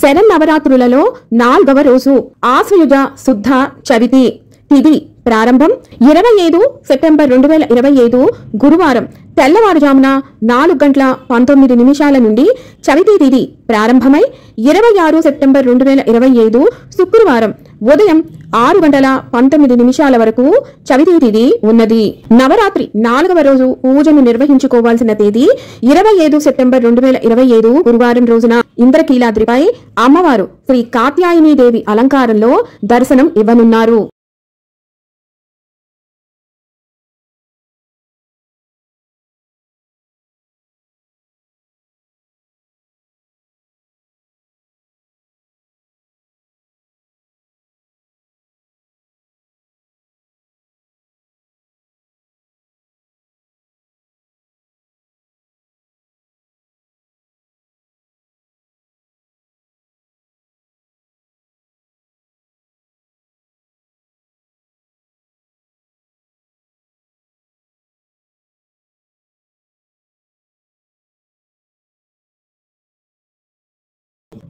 శరన్నవరాత్రులలో 4వ రోజు ఆశ్వయుజ శుద్ధ చవితి తిథి ప్రారంభం 25 సెప్టెంబర్ 2025 గురువారం తెల్లవారుజామున 4:19 నుండి చవితి తిథి ప్రారంభమై 26 సెప్టెంబర్ 2025 శుక్రవారం ఉదయం 6:19 వరకు చవితి తిథి ఉన్నది. నవరాత్రి 4వ రోజు పూజను నిర్వహించుకోవాల్సిన తేదీ 25 సెప్టెంబర్ 2025 గురువారం రోజున ఇంద్రకీలాద్రిపై అమ్మవారు శ్రీ కాత్యాయని దేవి అలంకారంలో దర్శనం ఇవ్వనున్నారు.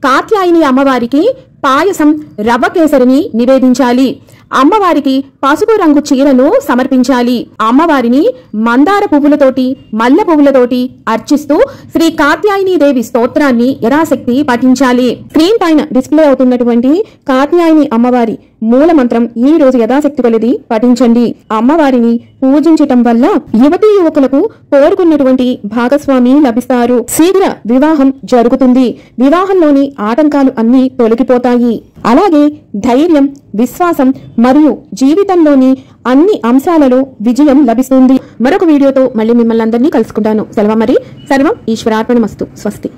కాత్యాయని అమ్మవారికి పాయసం రవ్వ కేసరిని నివేదించాలి. అమ్మవారికి పసుపు రంగు చీరను సమర్పించాలి. అమ్మవారిని మందార పువ్వులతోటి మల్లె పువ్వులతోటి అర్చిస్తూ శ్రీ కాత్యాయని దేవి స్తోత్రాన్ని యథాశక్తి పఠించాలి. స్క్రీన్ పైన డిస్ప్లే అవుతున్నటువంటి కాత్యాయని అమ్మవారి మూల మంత్రం ఈ రోజు యథాశక్తి కొలది పఠించండి. అమ్మవారిని పూజించటం వల్ల యువతీ యువకులకు కోరుకున్నటువంటి భాగస్వామి లభిస్తారు. శీఘ్ర వివాహం జరుగుతుంది. వివాహంలోని ఆటంకాలు అన్ని తొలగిపోతాయి. అలాగే ధైర్యం, విశ్వాసం మరియు జీవితంలోని అన్ని అంశాలలో విజయం లభిస్తుంది. మరొక వీడియోతో మళ్ళీ మిమ్మల్ని అందరినీ కలుసుకుంటాను. సెలవు. మరి సర్వం ఈశ్వరార్పణమస్తు. స్వస్తి.